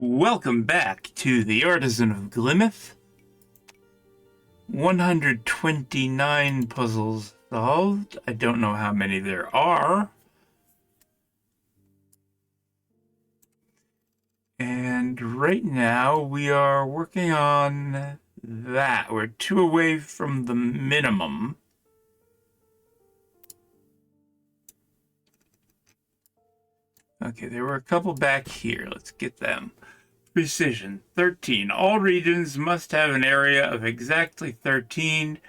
Welcome back to the Artisan of Glimmith. 129 puzzles solved. I don't know how many there are. And right now we are working on that. We're 2 away from the minimum. Okay, there were a couple back here. Let's get them. Precision, 13. All regions must have an area of exactly 13.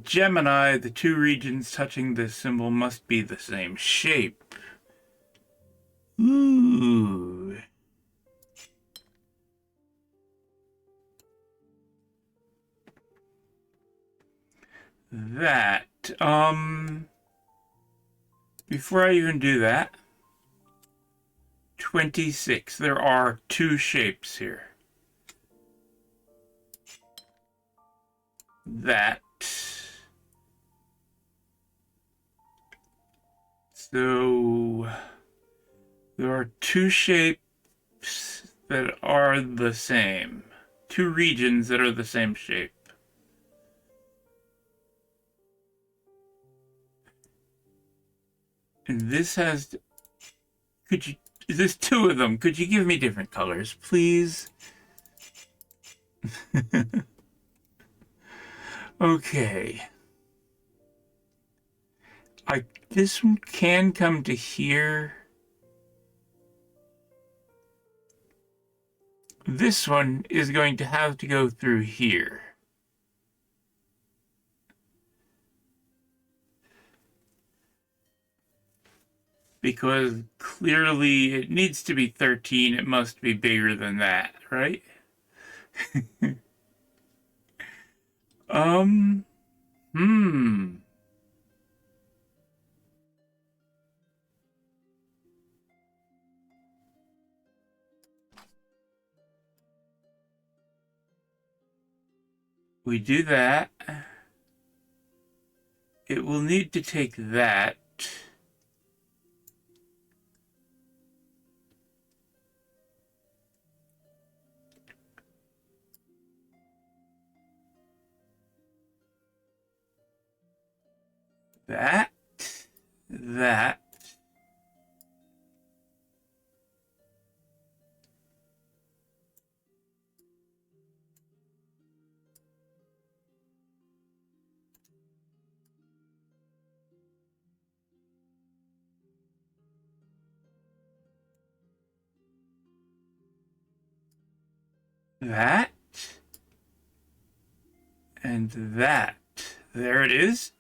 Gemini, the 2 regions touching this symbol must be the same shape. Ooh. That, before I even do that, 26. There are 2 shapes here. That. So there are 2 shapes that are the same. 2 regions that are the same shape. And this has, is this 2 of them? Could you give me different colors, please? Okay. This one can come to here. This one is going to have to go through here. Because clearly it needs to be 13. It must be bigger than that, right? Hmm. We do that. It will need to take that. That. That. That. And that. There it is.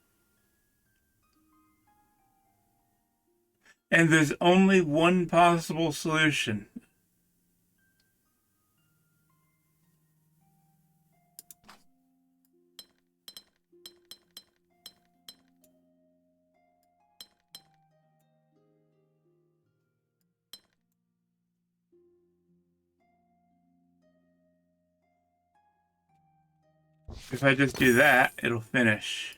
And there's only one possible solution. If I just do that, it'll finish.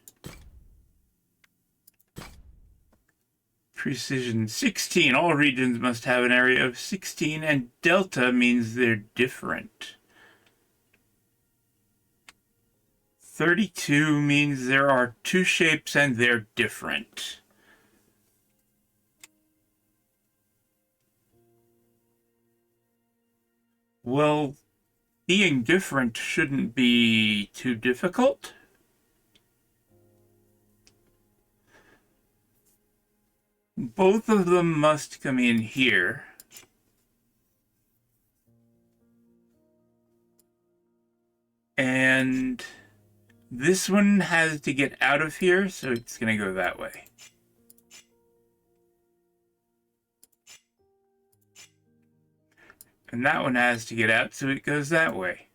Precision 16. All regions must have an area of 16, and delta means they're different. 32 means there are 2 shapes and they're different. Well, being different shouldn't be too difficult. Both of them must come in here. And this one has to get out of here, so it's going to go that way. And that one has to get out, so it goes that way.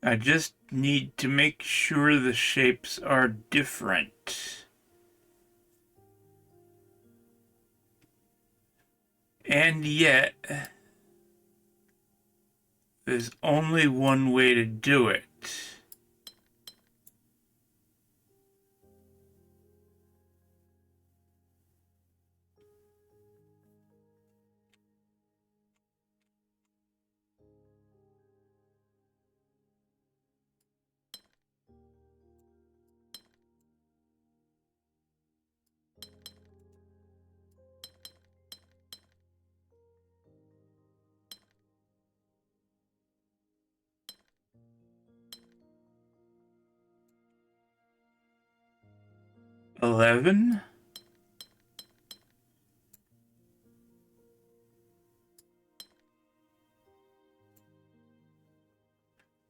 I just need to make sure the shapes are different. And yet, there's only one way to do it. 11.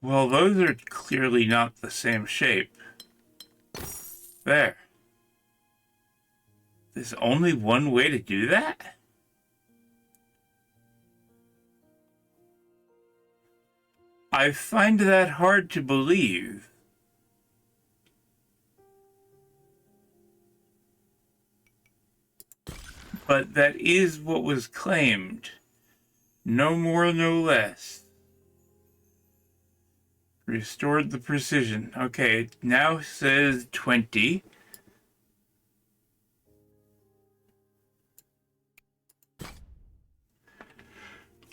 Well, those are clearly not the same shape. There. There's only one way to do that? I find that hard to believe. But that is what was claimed. No more, no less. Restored the precision. Okay, it now says 20.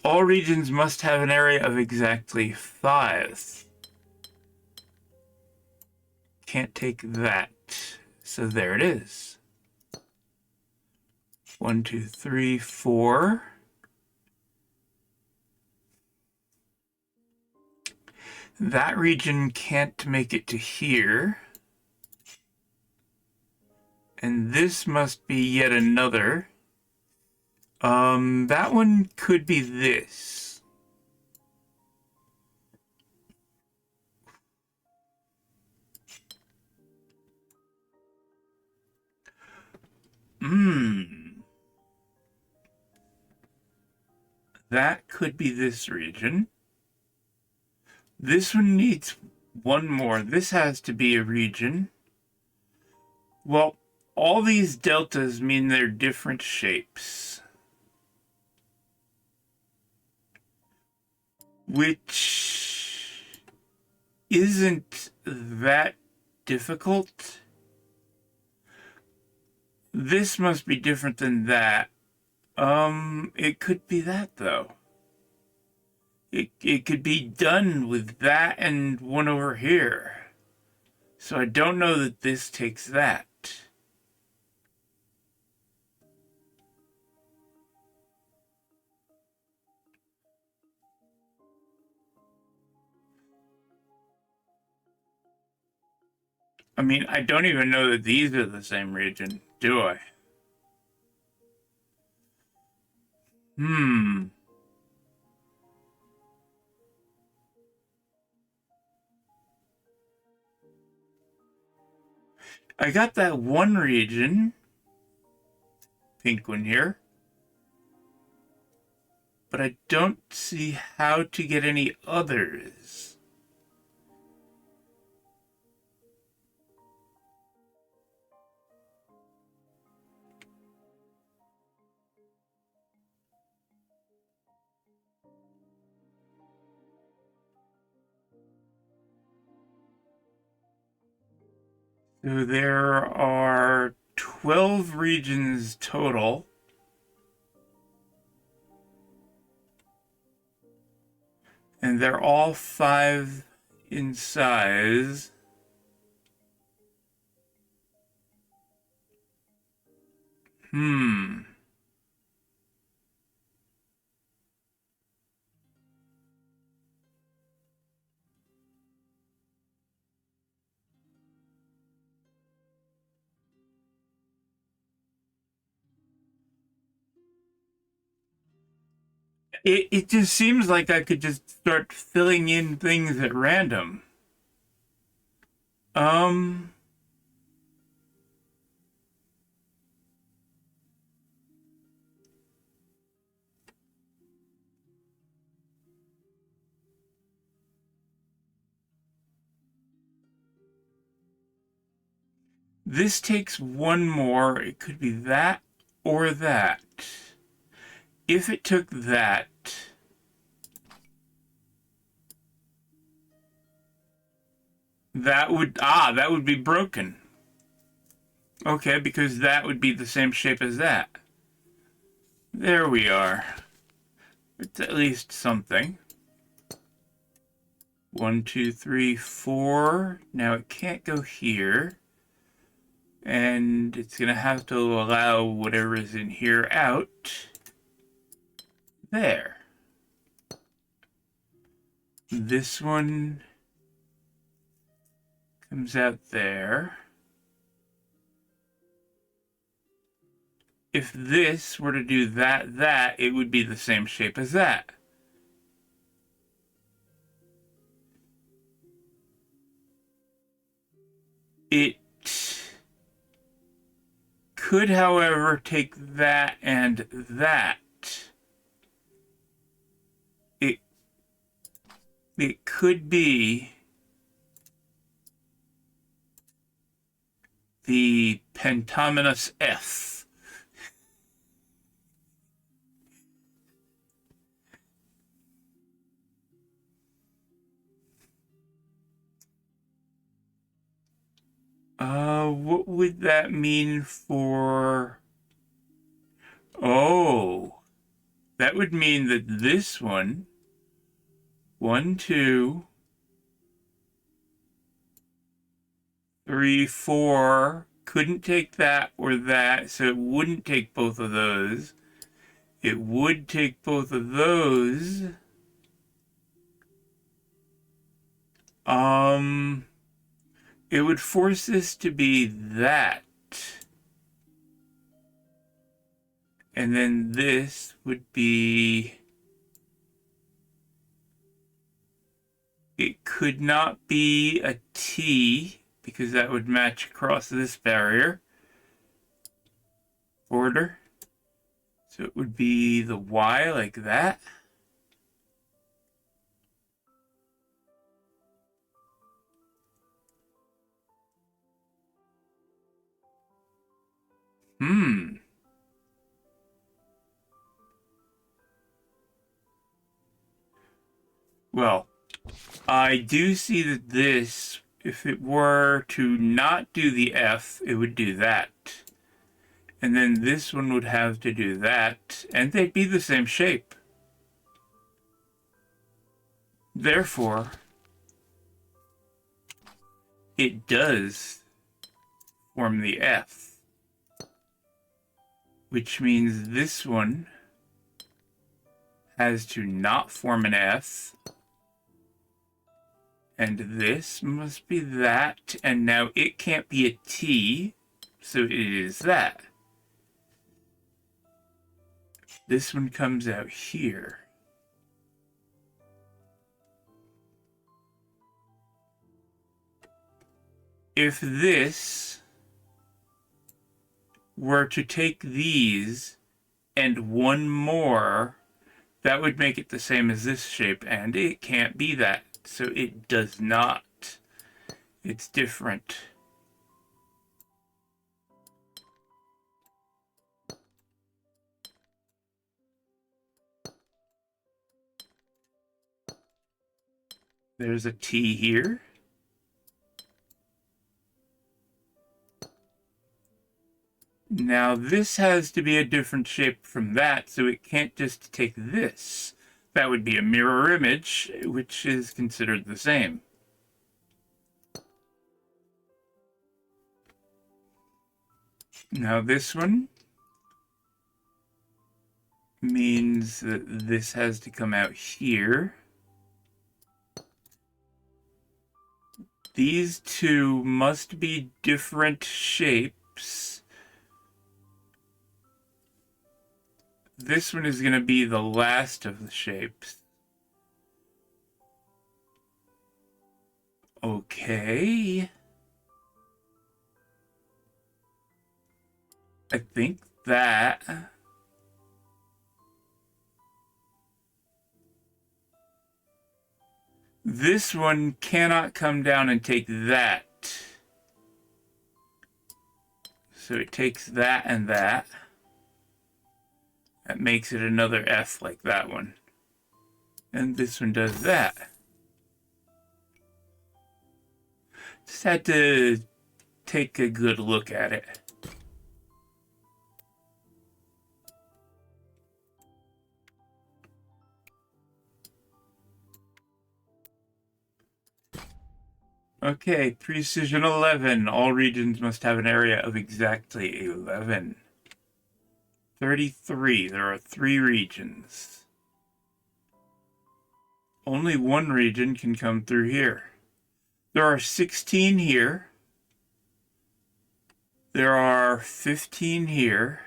All regions must have an area of exactly 5. Can't take that. So there it is. 1, 2, 3, 4. That region can't make it to here. And this must be yet another. That one could be this. That could be this region. This one needs one more. This has to be a region. Well, all these deltas mean they're different shapes. Which isn't that difficult. This must be different than that. It could be that, though. It could be done with that and one over here. So I don't know that this takes that. I mean, I don't even know that these are the same region, do I? I got that one region, pink one here, but I don't see how to get any others. So there are 12 regions total. And they're all 5 in size. It just seems like I could just start filling in things at random. This takes one more. It could be that or that. If it took that, that would be broken. Okay, because that would be the same shape as that. There we are. It's at least something. 1, 2, 3, 4. Now it can't go here. And it's going to have to allow whatever is in here out. There. This one comes out there. if this were to do that, it would be the same shape as that. It could, however, take that and that. It could be the pentominous F. What would that mean for... Oh, that would mean that this one, 1, 2, 3, 4, couldn't take that or that, so it wouldn't take both of those. It would take both of those. It would force this to be that. And then this would be... It could not be a T, because that would match across this barrier. Border. So it would be the Y like that. Well, I do see that this, if it were to not do the F, it would do that. And then this one would have to do that, and they'd be the same shape. Therefore, it does form the F, which means this one has to not form an F, and this must be that, and now it can't be a T, so it is that. This one comes out here. If this were to take these and one more, that would make it the same as this shape, and it can't be that, so it does not. It's different. There's a T here. Now this has to be a different shape from that, so it can't just take this. That would be a mirror image, which is considered the same. Now this one means that this has to come out here. These two must be different shapes. This one is going to be the last of the shapes. Okay. I think that... This one cannot come down and take that. So it takes that and that. That makes it another F like that one. And this one does that. Just had to take a good look at it. Okay, precision 11. All regions must have an area of exactly 11. 33. There are 3 regions. Only one region can come through here. There are 16 here. There are 15 here.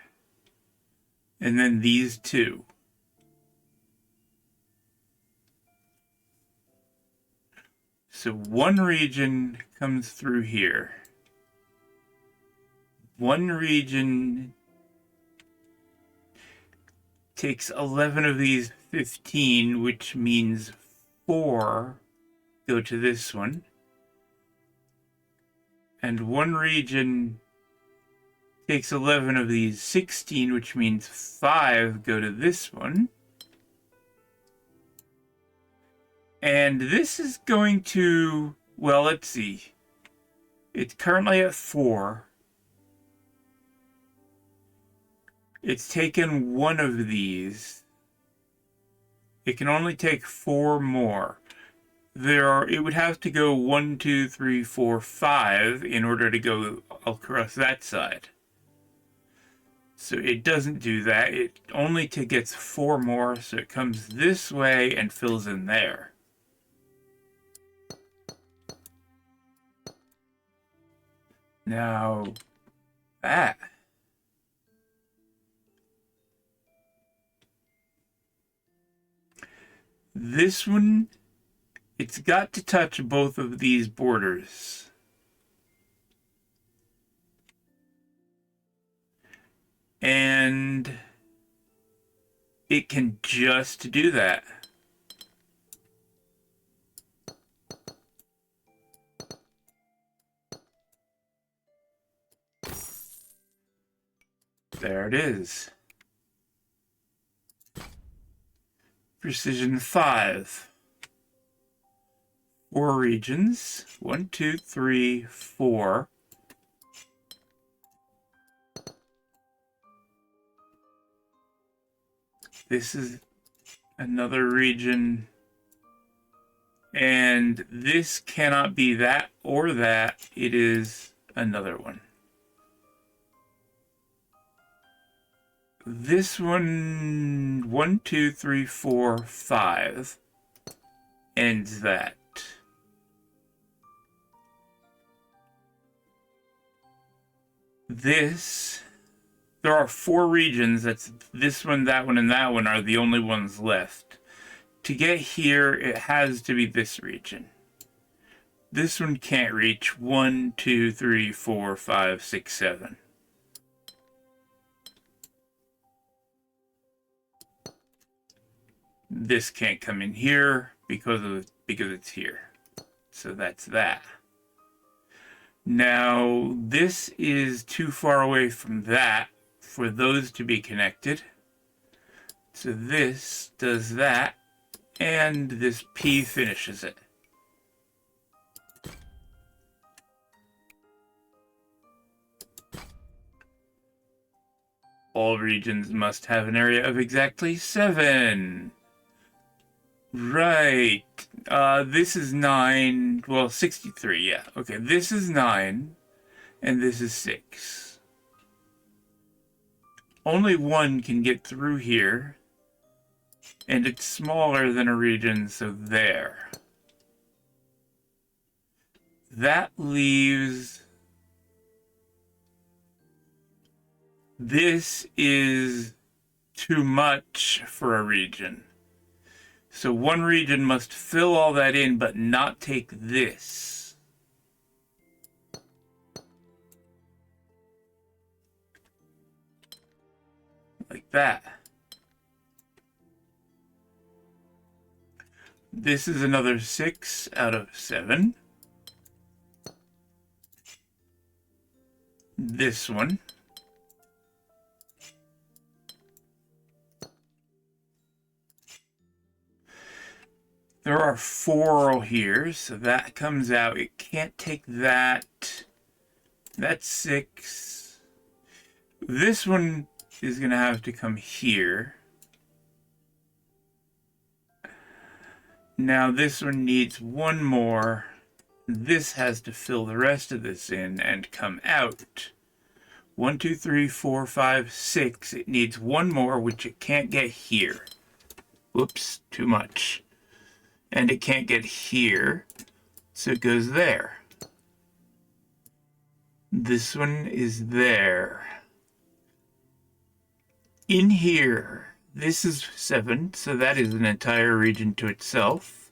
and then these two. So one region comes through here. One region takes 11 of these 15, which means 4 go to this one. And one region takes 11 of these 16, which means 5 go to this one. And this is going to, well, let's see. It's currently at 4. It's taken one of these. It can only take 4 more. It would have to go 1, 2, 3, 4, 5 in order to go across that side. So it doesn't do that. It only gets 4 more, so it comes this way and fills in there. Now, that. This one, it's got to touch both of these borders. And it can just do that. There it is. Precision 5. 4 regions. 1, 2, 3, 4. This is another region. And this cannot be that or that. It is another one. This one, 1, 2, 3, 4, 5, ends that. This, there are 4 regions. That's this one, that one, and that one are the only ones left. To get here, it has to be this region. This one can't reach 1, 2, 3, 4, 5, 6, 7. This can't come in here because it's here. So that's that. Now, this is too far away from that for those to be connected. So this does that, and this P finishes it. All regions must have an area of exactly 7. Right. This is 9. Well, 63, yeah. Okay, this is 9, and this is 6. Only one can get through here, and it's smaller than a region, so there. That leaves... This is too much for a region. So one region must fill all that in, but not take this. Like that. This is another 6 out of 7. This one. There are 4 here, so that comes out. It can't take that. That's 6. This one is going to have to come here. Now this one needs 1 more. This has to fill the rest of this in and come out. 1, 2, 3, 4, 5, 6. It needs 1 more, which it can't get here. Whoops, too much. And it can't get here, so it goes there. This one is there. in here, this is 7, so that is an entire region to itself.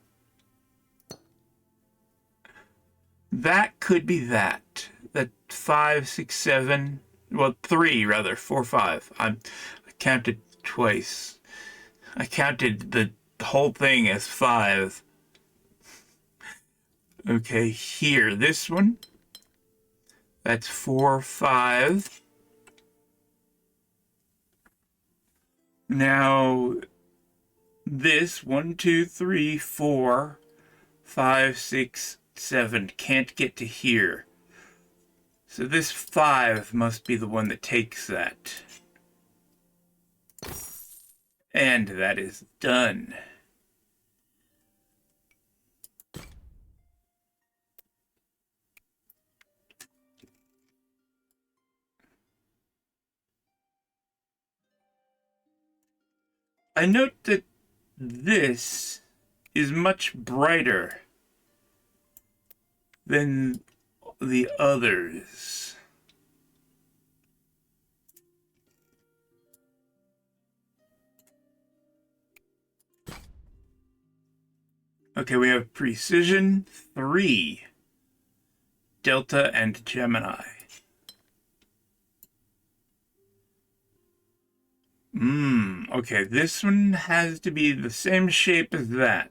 That could be that. That 5, 6, 7, well, 3 rather, 4, 5. I counted twice. I counted the whole thing as 5. Okay, here, this one. That's 4, 5. Now, this 1, 2, 3, 4, 5, 6, 7 can't get to here. So this 5 must be the one that takes that. And that is done. I note that this is much brighter than the others. Okay, we have Precision 3, Delta, and Gemini. Okay, this one has to be the same shape as that.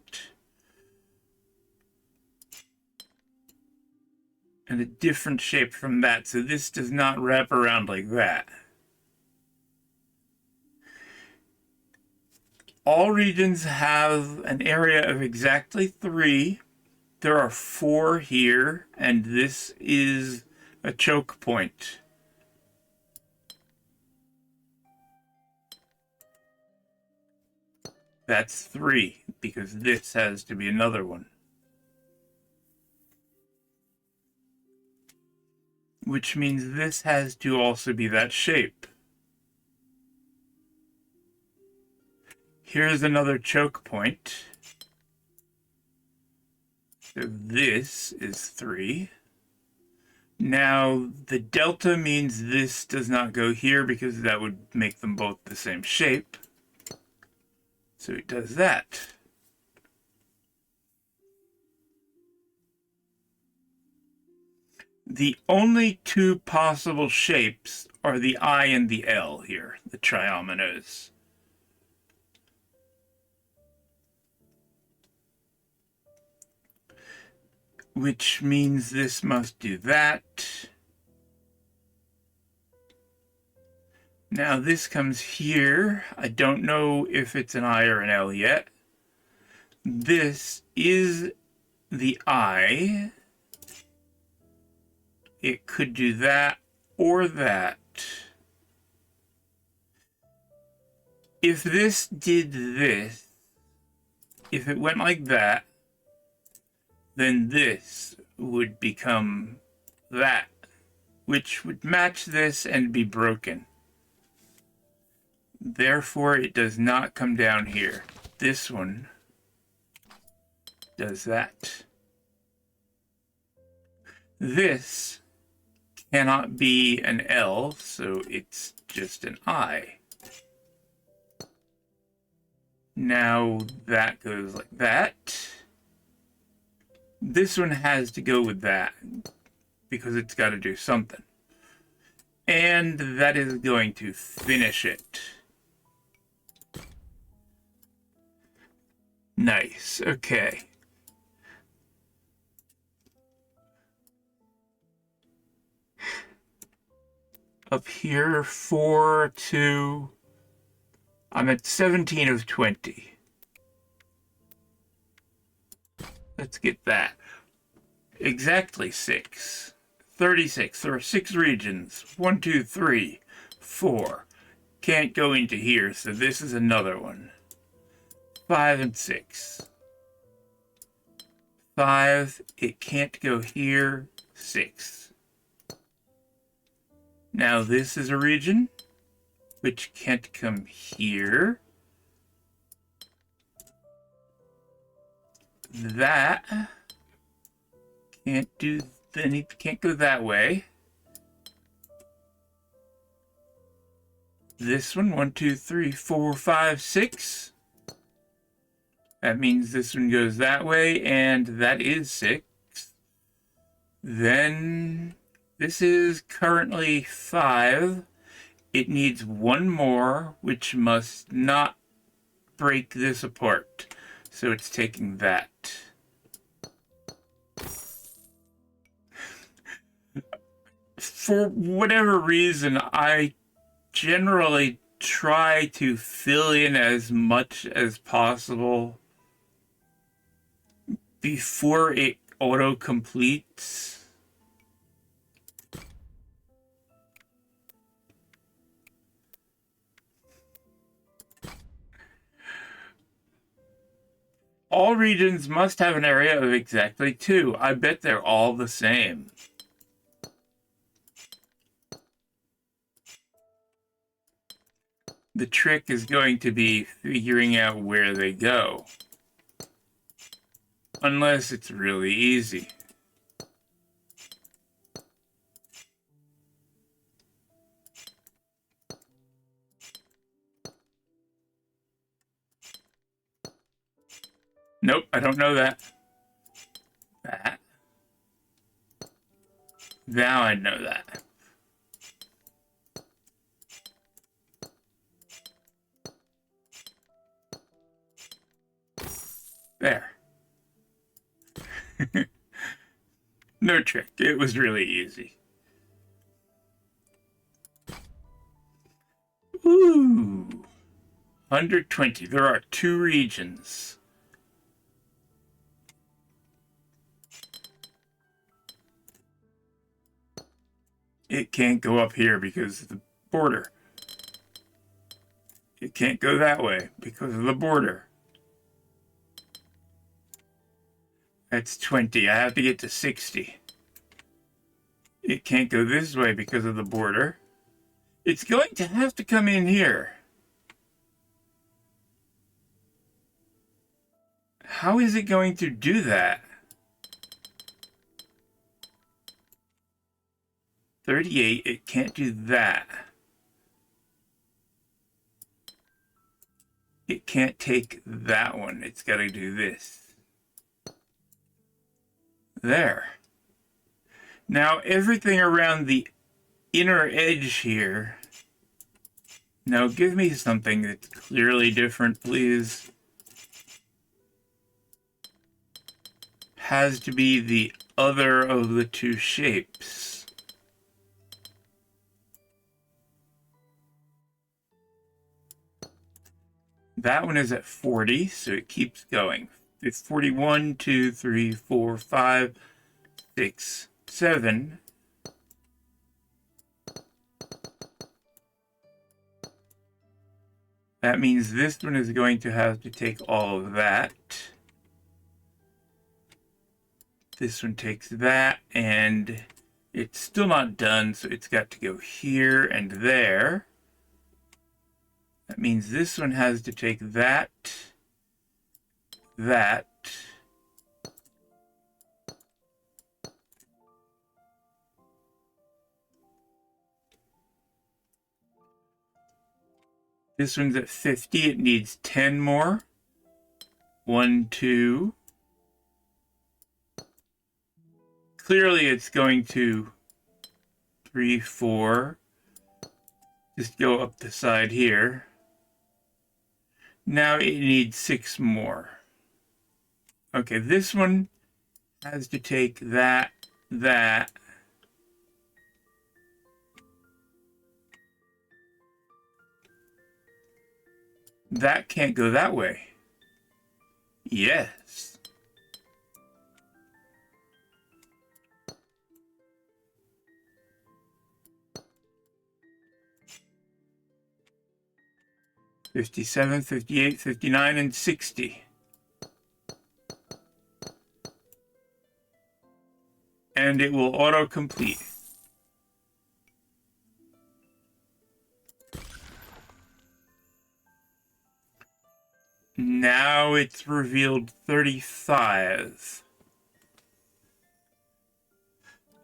And a different shape from that, so this does not wrap around like that. All regions have an area of exactly 3. There are 4 here, and this is a choke point. That's 3, because this has to be another one. Which means this has to also be that shape. Here's another choke point. So this is 3. Now, the delta means this does not go here because that would make them both the same shape. So it does that. The only 2 possible shapes are the I and the L here, the triominoes. Which means this must do that. Now this comes here. I don't know if it's an I or an L yet. This is the I. It could do that or that. If this did this, if it went like that, then this would become that, which would match this and be broken. Therefore, it does not come down here. This one does that. This cannot be an L, so it's just an I. Now that goes like that. This one has to go with that because it's got to do something. And that is going to finish it. Nice. Okay. Up here, 4, 2. I'm at 17 of 20. Let's get that. Exactly 6. 36. There are 6 regions. 1, 2, 3, 4. Can't go into here, so this is another one. 5 and 6. 5. It can't go here. 6. Now this is a region which can't come here. That can't do, then it can't go that way. this one, 1, 2, 3, 4, 5, 6. That means this one goes that way, and that is 6. Then this is currently 5. It needs one more, which must not break this apart. So it's taking that. For whatever reason, I generally try to fill in as much as possible before it auto-completes. All regions must have an area of exactly 2. I bet they're all the same. The trick is going to be figuring out where they go. Unless it's really easy. Nope, I don't know that. That. Now I know that. There. No trick. It was really easy. Ooh. 120. There are 2 regions. It can't go up here because of the border. It can't go that way because of the border. That's 20. I have to get to 60. It can't go this way because of the border. It's going to have to come in here. How is it going to do that? 38, it can't do that. It can't take that one. It's got to do this. There. Now everything around the inner edge here. Now give me something that's clearly different, please. Has to be the other of the 2 shapes. That one is at 40, so it keeps going. It's 41, 2, 3, 4, 5, 6, 7. That means this one is going to have to take all of that. This one takes that, and it's still not done, so it's got to go here and there. That means this one has to take that, that, this one's at 50, it needs 10 more. 1, 2. Clearly it's going to 3, 4. Just go up the side here. Now it needs 6 more. Okay, this one has to take that, that. That can't go that way. Yes. $57, $58, $59, and $60. And it will auto-complete. Now it's revealed 35.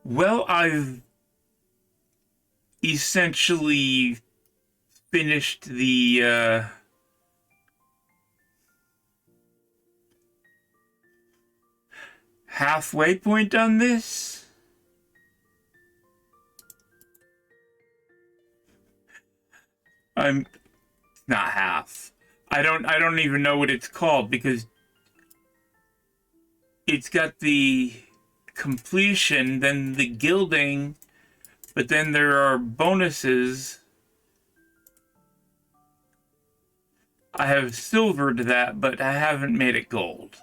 Well, I've essentially finished the halfway point on this. I'm not half. I don't even know what it's called because it's got the completion, then the gilding, but then there are bonuses. I have silvered that, but I haven't made it gold.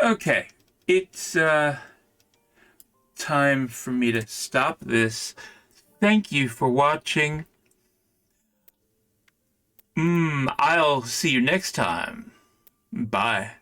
Okay, it's time for me to stop this. Thank you for watching. I'll see you next time. Bye.